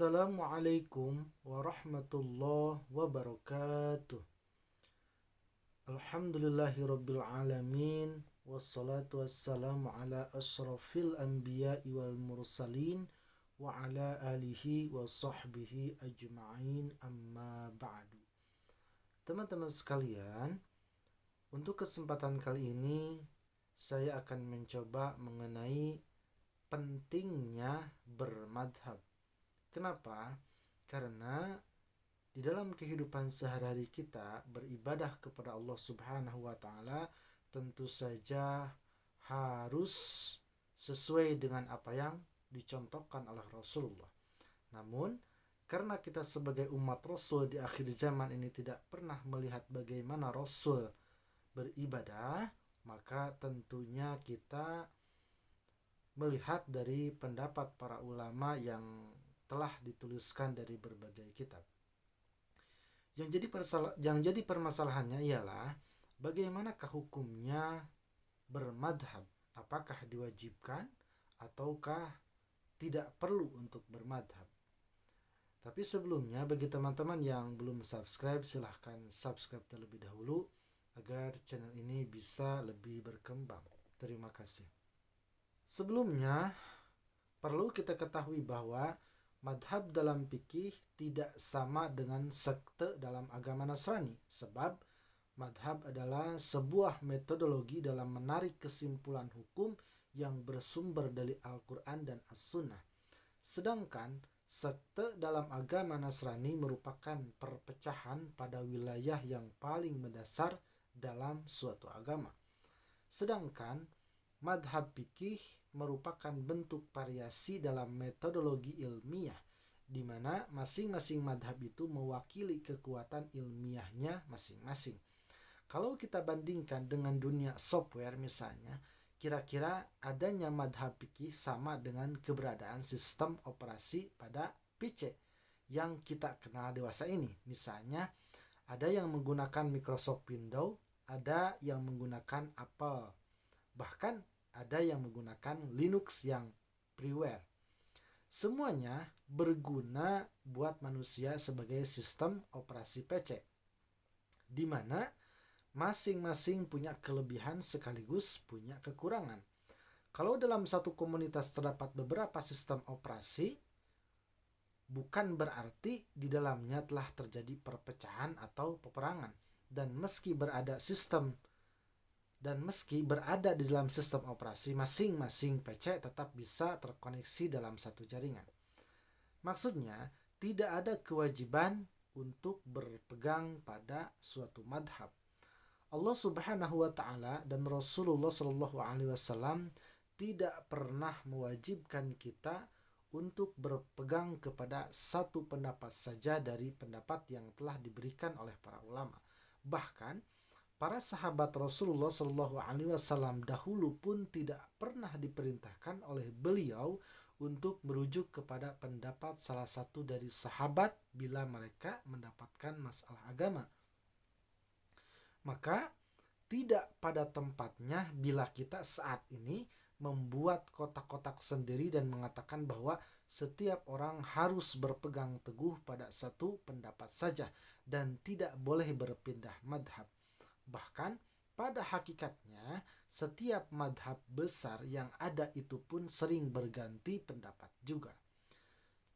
Assalamualaikum warahmatullahi wabarakatuh. Alhamdulillahirabbil alamin wassalatu wassalamu ala asyrafil anbiya'i wal mursalin wa ala alihi wa sahbihi ajma'in amma ba'du. Teman-teman sekalian, untuk kesempatan kali ini saya akan mencoba mengenai pentingnya bermadhab. Kenapa? Karena di dalam kehidupan sehari-hari kita beribadah kepada Allah Subhanahu wa taala tentu saja harus sesuai dengan apa yang dicontohkan oleh Rasulullah. Namun, karena kita sebagai umat Rasul di akhir zaman ini tidak pernah melihat bagaimana Rasul beribadah, maka tentunya kita melihat dari pendapat para ulama yang telah dituliskan dari berbagai kitab. Yang jadi permasalahannya ialah bagaimanakah hukumnya bermadhab? Apakah diwajibkan ataukah tidak perlu untuk bermadhab? Tapi sebelumnya, bagi teman-teman yang belum subscribe, silahkan subscribe terlebih dahulu agar channel ini bisa lebih berkembang. Terima kasih. Sebelumnya, perlu kita ketahui bahwa madhab dalam fikih tidak sama dengan sekte dalam agama Nasrani, sebab madhab adalah sebuah metodologi dalam menarik kesimpulan hukum yang bersumber dari Al-Quran dan As-Sunnah. Sedangkan sekte dalam agama Nasrani merupakan perpecahan pada wilayah yang paling mendasar dalam suatu agama. Sedangkan madhab fikih merupakan bentuk variasi dalam metodologi ilmiah, di mana masing-masing madhab itu mewakili kekuatan ilmiahnya masing-masing. Kalau kita bandingkan dengan dunia software misalnya, kira-kira adanya madhab fikih sama dengan keberadaan sistem operasi pada PC yang kita kenal dewasa ini. Misalnya, ada yang menggunakan Microsoft Windows, ada yang menggunakan Apple, bahkan ada yang menggunakan Linux yang freeware. Semuanya berguna buat manusia sebagai sistem operasi PC, di mana masing-masing punya kelebihan sekaligus punya kekurangan. Kalau dalam satu komunitas terdapat beberapa sistem operasi, bukan berarti di dalamnya telah terjadi perpecahan atau peperangan. Dan meski berada di dalam sistem operasi, masing-masing PC tetap bisa terkoneksi dalam satu jaringan. Maksudnya, tidak ada kewajiban untuk berpegang pada suatu madhab. Allah Subhanahu wa taala dan Rasulullah Shallallahu alaihi wasallam tidak pernah mewajibkan kita untuk berpegang kepada satu pendapat saja dari pendapat yang telah diberikan oleh para ulama. Bahkan para sahabat Rasulullah Shallallahu alaihi wasallam dahulu pun tidak pernah diperintahkan oleh beliau untuk merujuk kepada pendapat salah satu dari sahabat bila mereka mendapatkan masalah agama. Maka tidak pada tempatnya bila kita saat ini membuat kotak-kotak sendiri dan mengatakan bahwa setiap orang harus berpegang teguh pada satu pendapat saja dan tidak boleh berpindah madhab. Bahkan pada hakikatnya setiap madhab besar yang ada itu pun sering berganti pendapat juga.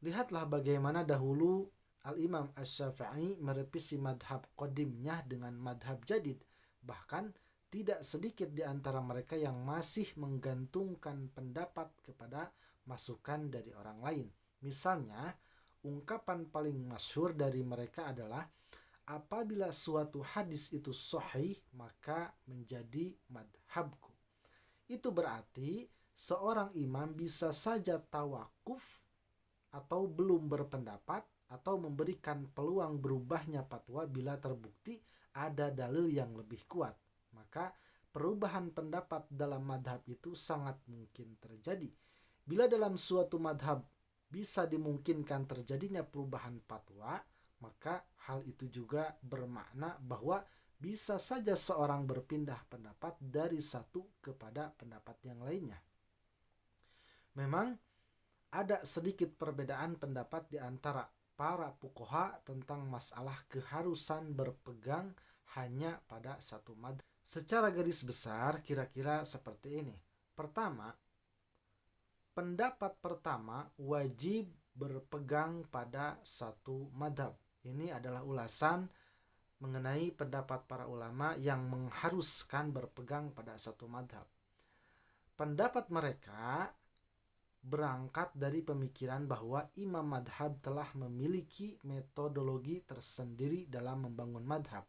Lihatlah bagaimana dahulu Al-Imam Asy-Syafi'i merevisi madhab qadimnya dengan madhab jadid. Bahkan tidak sedikit di antara mereka yang masih menggantungkan pendapat kepada masukan dari orang lain. Misalnya, ungkapan paling masyhur dari mereka adalah, apabila suatu hadis itu sahih, maka menjadi madhabku. Itu berarti seorang imam bisa saja tawakuf atau belum berpendapat atau memberikan peluang berubahnya fatwa bila terbukti ada dalil yang lebih kuat. Maka perubahan pendapat dalam madhab itu sangat mungkin terjadi. Bila dalam suatu madhab bisa dimungkinkan terjadinya perubahan fatwa, maka hal itu juga bermakna bahwa bisa saja seorang berpindah pendapat dari satu kepada pendapat yang lainnya. Memang ada sedikit perbedaan pendapat di antara para fuqaha tentang masalah keharusan berpegang hanya pada satu madhab. Secara garis besar kira-kira seperti ini. Pertama, pendapat pertama wajib berpegang pada satu madhab. Ini adalah ulasan mengenai pendapat para ulama yang mengharuskan berpegang pada satu madhab. Pendapat mereka berangkat dari pemikiran bahwa imam madhab telah memiliki metodologi tersendiri dalam membangun madhab,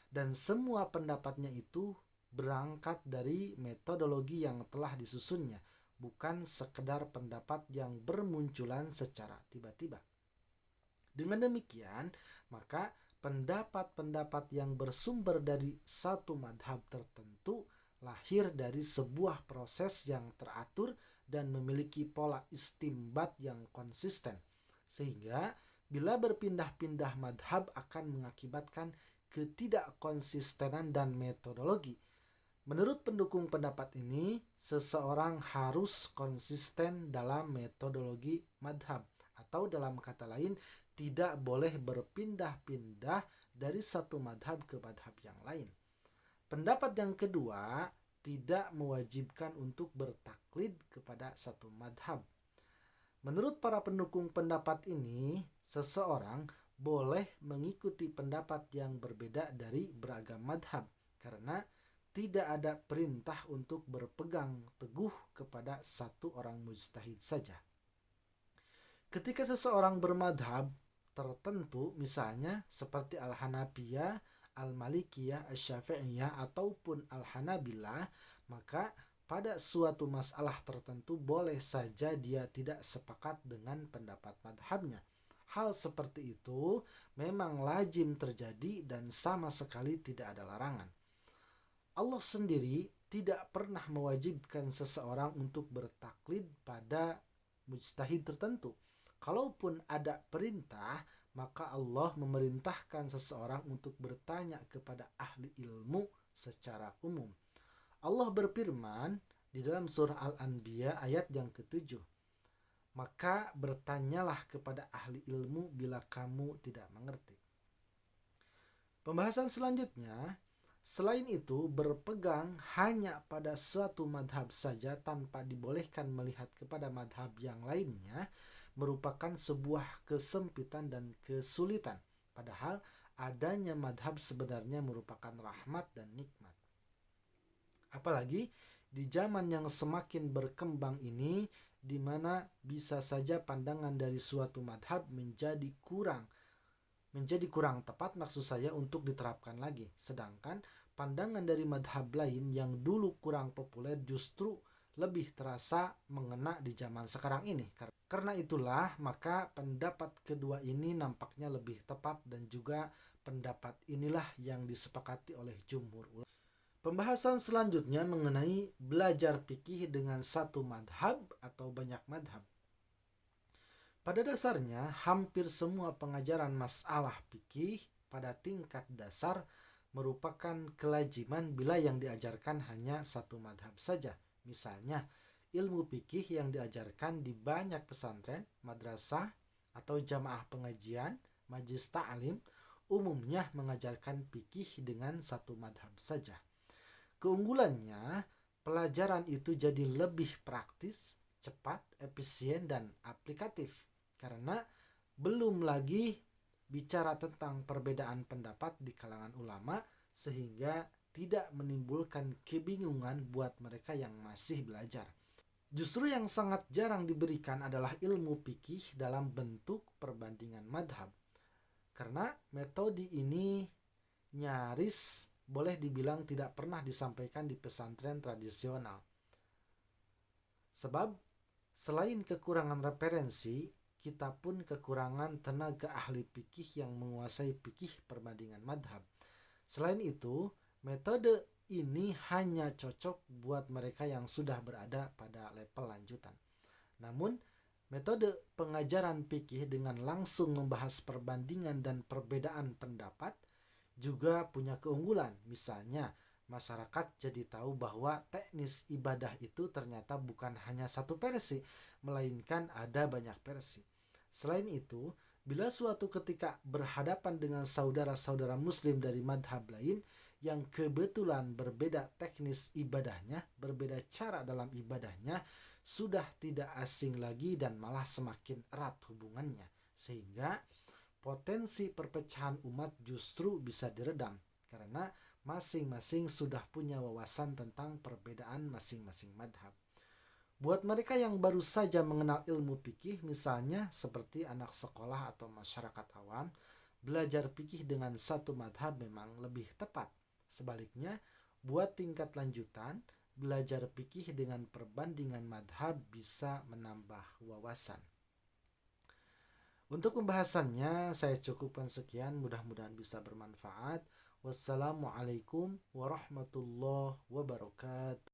dan semua pendapatnya itu berangkat dari metodologi yang telah disusunnya, bukan sekedar pendapat yang bermunculan secara tiba-tiba. Dengan demikian, maka pendapat-pendapat yang bersumber dari satu madhab tertentu lahir dari sebuah proses yang teratur dan memiliki pola istimbat yang konsisten, sehingga bila berpindah-pindah madhab akan mengakibatkan ketidakkonsistenan dan metodologi. Menurut pendukung pendapat ini, seseorang harus konsisten dalam metodologi madhab, atau dalam kata lain, tidak boleh berpindah-pindah dari satu madhab ke madhab yang lain. Pendapat yang kedua tidak mewajibkan untuk bertaklid kepada satu madhab. Menurut para pendukung pendapat ini, seseorang boleh mengikuti pendapat yang berbeda dari beragam madhab, karena tidak ada perintah untuk berpegang teguh kepada satu orang mujtahid saja. Ketika seseorang bermadhab tertentu, misalnya seperti Al-Hanafiyah, Al-Malikiyah, Asy-Syafi'iyah, ataupun Al-Hanabilah, maka pada suatu masalah tertentu boleh saja dia tidak sepakat dengan pendapat madhabnya. Hal seperti itu memang lazim terjadi dan sama sekali tidak ada larangan. Allah sendiri tidak pernah mewajibkan seseorang untuk bertaklid pada mujtahid tertentu. Kalaupun ada perintah, maka Allah memerintahkan seseorang untuk bertanya kepada ahli ilmu secara umum. Allah berfirman di dalam surah Al-Anbiya ayat yang ke-7. Maka bertanyalah kepada ahli ilmu bila kamu tidak mengerti. Pembahasan selanjutnya, selain itu berpegang hanya pada suatu madhab saja tanpa dibolehkan melihat kepada madhab yang lainnya merupakan sebuah kesempitan dan kesulitan. Padahal adanya madhab sebenarnya merupakan rahmat dan nikmat. Apalagi di zaman yang semakin berkembang ini, di mana bisa saja pandangan dari suatu madhab menjadi kurang tepat, maksud saya, untuk diterapkan lagi. Sedangkan pandangan dari madhab lain yang dulu kurang populer justru lebih terasa mengena di zaman sekarang ini. Karena itulah maka pendapat kedua ini nampaknya lebih tepat, dan juga pendapat inilah yang disepakati oleh jumhur ulama. Pembahasan selanjutnya mengenai belajar fikih dengan satu madhab atau banyak madhab. Pada dasarnya, hampir semua pengajaran masalah fikih pada tingkat dasar merupakan kelaziman bila yang diajarkan hanya satu madhab saja. Misalnya, ilmu fikih yang diajarkan di banyak pesantren, madrasah, atau jamaah pengajian, majelis ta'lim, umumnya mengajarkan fikih dengan satu madhab saja. Keunggulannya, pelajaran itu jadi lebih praktis, cepat, efisien, dan aplikatif. Karena belum lagi bicara tentang perbedaan pendapat di kalangan ulama, sehingga tidak menimbulkan kebingungan buat mereka yang masih belajar. Justru yang sangat jarang diberikan adalah ilmu fikih dalam bentuk perbandingan madhab. Karena metode ini nyaris boleh dibilang tidak pernah disampaikan di pesantren tradisional. Sebab selain kekurangan referensi, kita pun kekurangan tenaga ahli fikih yang menguasai fikih perbandingan madhab. Selain itu, metode ini hanya cocok buat mereka yang sudah berada pada level lanjutan. Namun, metode pengajaran fikih dengan langsung membahas perbandingan dan perbedaan pendapat juga punya keunggulan. Misalnya, Masyarakat jadi tahu bahwa teknis ibadah itu ternyata bukan hanya satu versi, melainkan ada banyak versi. Selain itu, bila suatu ketika berhadapan dengan saudara-saudara muslim dari madhab lain yang kebetulan berbeda teknis ibadahnya, berbeda cara dalam ibadahnya, sudah tidak asing lagi dan malah semakin erat hubungannya. Sehingga potensi perpecahan umat justru bisa diredam karena masing-masing sudah punya wawasan tentang perbedaan masing-masing madhab. Buat mereka yang baru saja mengenal ilmu fikih, misalnya seperti anak sekolah atau masyarakat awam, belajar fikih dengan satu madhab memang lebih tepat. Sebaliknya, buat tingkat lanjutan, belajar fikih dengan perbandingan madhab bisa menambah wawasan. Untuk pembahasannya saya cukupkan sekian, mudah-mudahan bisa bermanfaat. Wassalamualaikum warahmatullahi wabarakatuh.